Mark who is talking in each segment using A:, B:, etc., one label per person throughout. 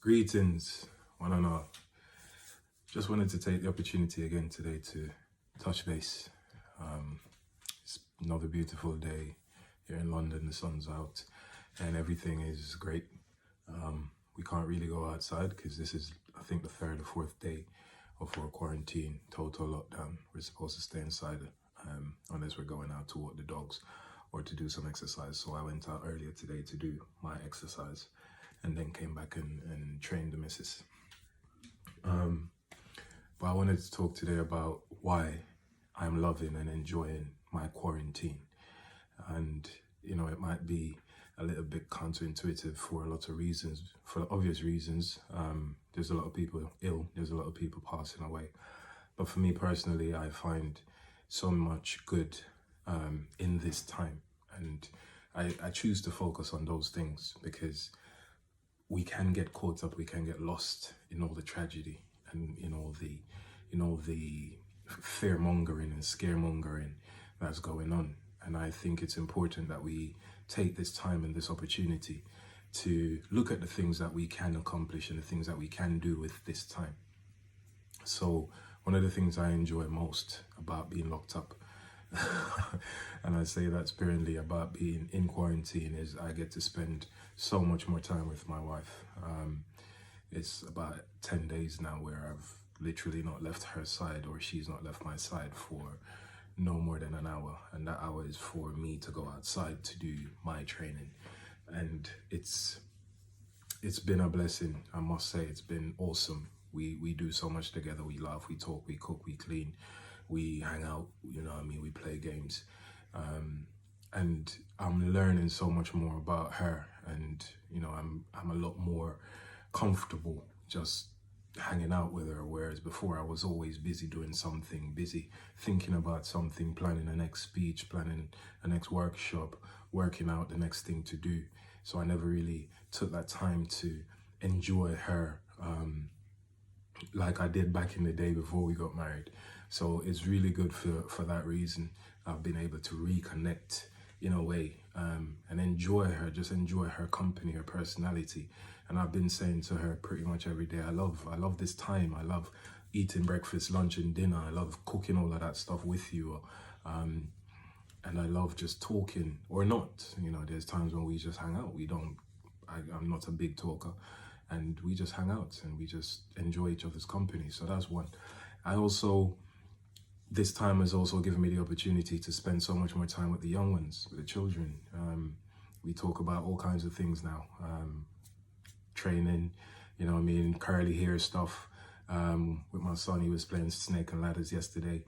A: Greetings, one and all. Just wanted to take the opportunity again today to touch base. It's another beautiful day here in London. The sun's out and everything is great. We can't really go outside because this is, I think, the third or fourth day of our quarantine, total lockdown. We're supposed to stay inside unless we're going out to walk the dogs or to do some exercise. So I went out earlier today to do my exercise and then came back and trained the missus. But I wanted to talk today about why I'm loving and enjoying my quarantine. And, you know, it might be a little bit counterintuitive for a lot of reasons, for obvious reasons. There's a lot of people ill, there's a lot of people passing away. But for me personally, I find so much good in this time. And I choose to focus on those things because we can get caught up, we can get lost in all the tragedy and in all the fear mongering and scaremongering that's going on. And I think it's important that we take this time and this opportunity to look at the things that we can accomplish and the things that we can do with this time. So one of the things I enjoy most about being locked up, and I say that sparingly, about being in quarantine, is I get to spend so much more time with my wife. It's about 10 days now where I've literally not left her side or she's not left my side for no more than an hour, and that hour is for me to go outside to do my training. And it's been a blessing, I must say. It's been awesome. We do so much together. We laugh, we talk, we cook, we clean, we hang out, you know what I mean, we play games. And I'm learning so much more about her, and you know, I'm a lot more comfortable just hanging out with her, whereas before I was always busy doing something, busy thinking about something, planning the next speech, planning the next workshop, working out the next thing to do. So I never really took that time to enjoy her like I did back in the day before we got married. So it's really good for that reason. I've been able to reconnect in a way and enjoy her, just enjoy her company, her personality. And I've been saying to her pretty much every day, I love this time. I love eating breakfast, lunch and dinner. I love cooking all of that stuff with you. And I love just talking or not. You know, there's times when we just hang out. I'm not a big talker, and we just hang out and we just enjoy each other's company. So that's one. This time has also given me the opportunity to spend so much more time with the young ones, with the children. We talk about all kinds of things now. Training, you know what I mean, curly hair stuff. With my son, he was playing snake and ladders yesterday.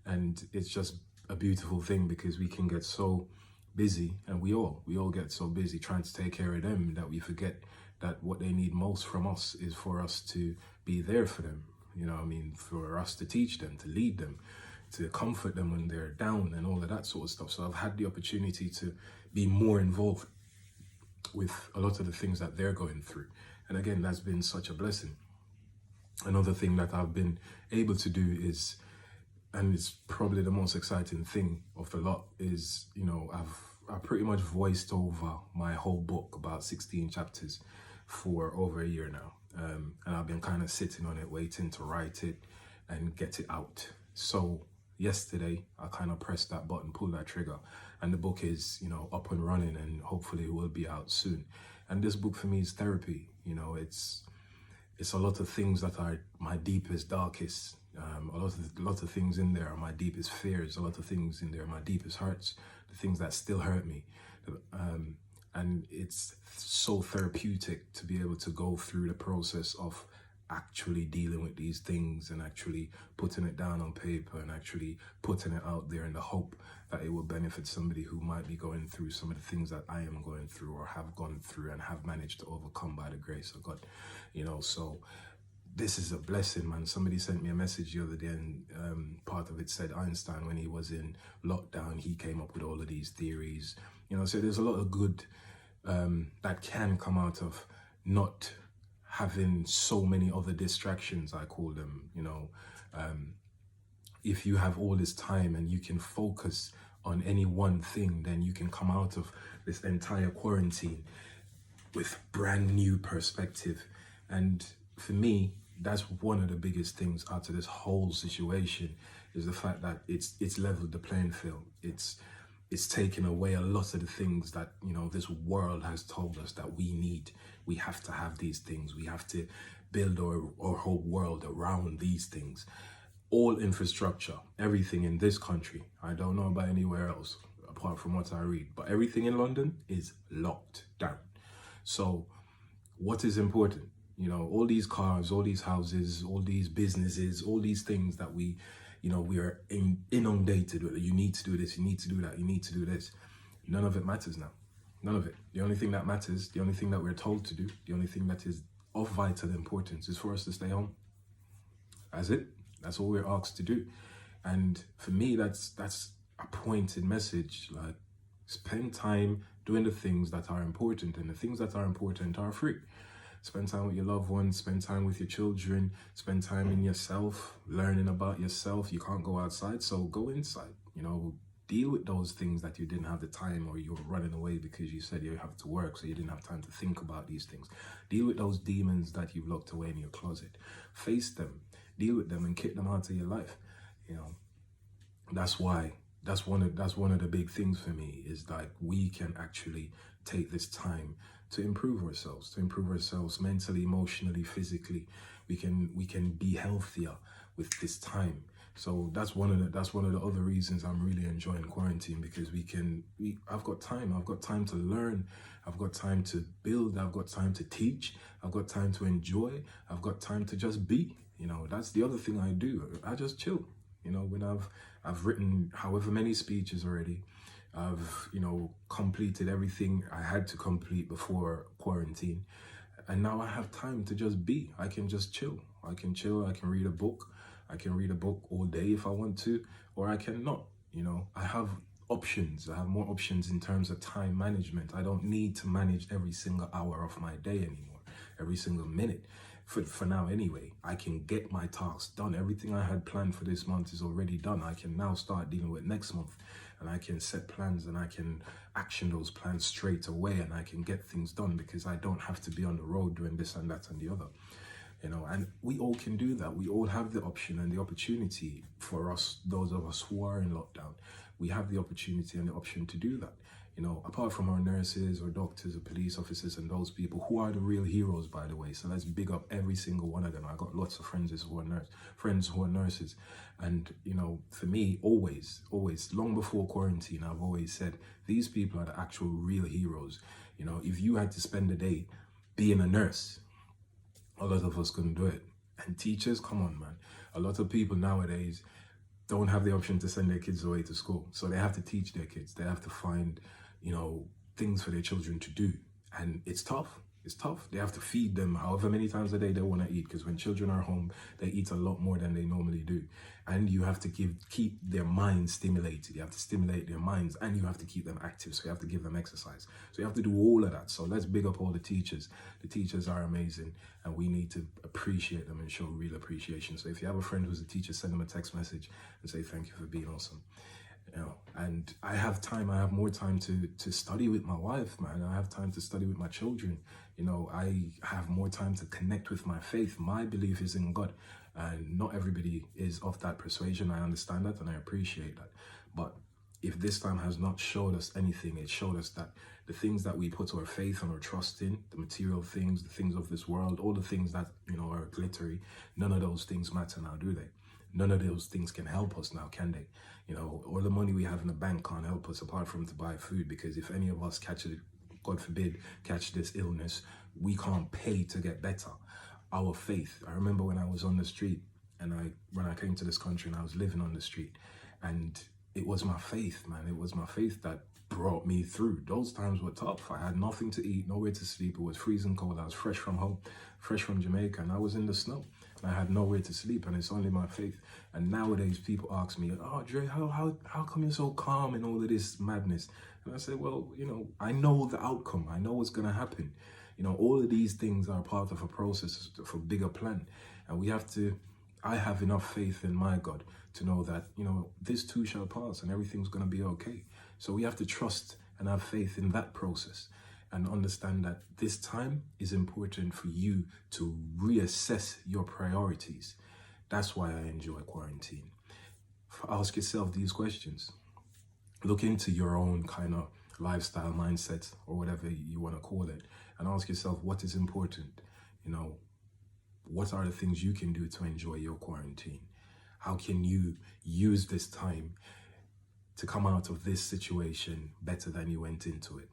A: And it's just a beautiful thing because we can get so busy, and we all get so busy trying to take care of them that we forget that what they need most from us is for us to be there for them. You know what I mean, for us to teach them, to lead them, to comfort them when they're down and all of that sort of stuff. So I've had the opportunity to be more involved with a lot of the things that they're going through. And again, that's been such a blessing. Another thing that I've been able to do is, and it's probably the most exciting thing of the lot, is, you know, I pretty much voiced over my whole book, about 16 chapters, for over a year now. And I've been kind of sitting on it, waiting to write it and get it out. So yesterday, I kind of pressed that button, pulled that trigger, and the book is, you know, up and running, and hopefully it will be out soon. And this book for me is therapy. You know, it's a lot of things that are my deepest, darkest. A lot of things in there are my deepest fears. A lot of things in there are my deepest hurts, the things that still hurt me. And it's so therapeutic to be able to go through the process of actually dealing with these things and actually putting it down on paper and actually putting it out there in the hope that it will benefit somebody who might be going through some of the things that I am going through or have gone through and have managed to overcome by the grace of God. You know, so this is a blessing, man. Somebody sent me a message the other day, and part of it said Einstein, when he was in lockdown, he came up with all of these theories. You know, so there's a lot of good that can come out of not having so many other distractions, I call them. You know, if you have all this time and you can focus on any one thing, then you can come out of this entire quarantine with brand new perspective And for me, that's one of the biggest things out of this whole situation, is the fact that it's leveled the playing field. It's taken away a lot of the things that, you know, this world has told us that we need. We have to have these things. We have to build our whole world around these things. All infrastructure, everything in this country, I don't know about anywhere else apart from what I read, but everything in London is locked down. So what is important? You know, all these cars, all these houses, all these businesses, all these things that we are inundated with. You need to do this, you need to do that, you need to do this. None of it matters now. None of it. The only thing that matters, the only thing that we're told to do, the only thing that is of vital importance is for us to stay home. That's it. That's all we're asked to do. And for me, that's a pointed message. Like, spend time doing the things that are important, and the things that are important are free. Spend time with your loved ones, spend time with your children, spend time in yourself, learning about yourself. You can't go outside, so go inside. You know, deal with those things that you didn't have the time, or you were running away because you said you have to work, so you didn't have time to think about these things. Deal with those demons that you've locked away in your closet. Face them, deal with them, and kick them out of your life. You know, that's one of the big things for me, is like, we can actually take this time to improve ourselves mentally, emotionally, physically. We can be healthier with this time. So that's one of the other reasons I'm really enjoying quarantine, because I've got time to learn, I've got time to build, I've got time to teach, I've got time to enjoy, I've got time to just be. You know, that's the other thing I do. I just chill. You know, when I've written however many speeches already, I've, you know, completed everything I had to complete before quarantine, and now I have time to just be. I can just chill. I can read a book. I can read a book all day if I want to, or I can not. You know, I have options. I have more options in terms of time management. I don't need to manage every single hour of my day anymore, every single minute. For now anyway, I can get my tasks done. Everything I had planned for this month is already done. I can now start dealing with next month, and I can set plans, and I can action those plans straight away, and I can get things done, because I don't have to be on the road doing this and that and the other. You know, and we all can do that. We all have the option and the opportunity. For us, those of us who are in lockdown, we have the opportunity and the option to do that. You know, apart from our nurses or doctors or police officers and those people who are the real heroes, by the way. So let's big up every single one of them. I got lots of friends who are nurses. And, you know, for me, always, long before quarantine, I've always said, these people are the actual real heroes. You know, if you had to spend a day being a nurse, a lot of us couldn't do it. And teachers, come on, man. A lot of people nowadays don't have the option to send their kids away to school. So they have to teach their kids. They have to find, you know, things for their children to do. And it's tough. It's tough. They have to feed them however many times a day they want to eat, because when children are home, they eat a lot more than they normally do. And you have to keep their minds stimulated. You have to stimulate their minds, and you have to keep them active. So you have to give them exercise. So you have to do all of that. So let's big up all the teachers. The teachers are amazing, and we need to appreciate them and show real appreciation. So if you have a friend who's a teacher, send them a text message and say thank you for being awesome. You know, and I have more time to study with my wife, man. I have time to study with my children. You know, I have more time to connect with my faith. My belief is in God, and not everybody is of that persuasion. I understand that, and I appreciate that. But if this time has not showed us anything, it showed us that the things that we put our faith and our trust in, the material things, the things of this world, all the things that, you know, are glittery, none of those things matter now, do they? None of those things can help us now, can they? You know, all the money we have in the bank can't help us apart from to buy food, because if any of us catch it, God forbid, catch this illness, we can't pay to get better. Our faith. I remember when I was on the street, and when I came to this country and I was living on the street, and it was my faith, man. It was my faith that brought me through. Those times were tough. I had nothing to eat, nowhere to sleep. It was freezing cold. I was fresh from home, fresh from Jamaica, and I was in the snow. I had nowhere to sleep, and it's only my faith. And nowadays people ask me, oh, Dre, how come you're so calm in all of this madness? And I say, well, you know, I know the outcome. I know what's going to happen. You know, all of these things are part of a process for a bigger plan. And I have enough faith in my God to know that, you know, this too shall pass and everything's going to be okay. So we have to trust and have faith in that process. and understand that this time is important for you to reassess your priorities. That's why I enjoy quarantine. Ask yourself these questions. Look into your own kind of lifestyle mindset, or whatever you want to call it, and ask yourself what is important. You know, what are the things you can do to enjoy your quarantine? How can you use this time to come out of this situation better than you went into it?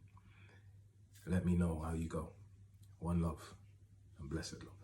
A: Let me know how you go. One love and blessed love.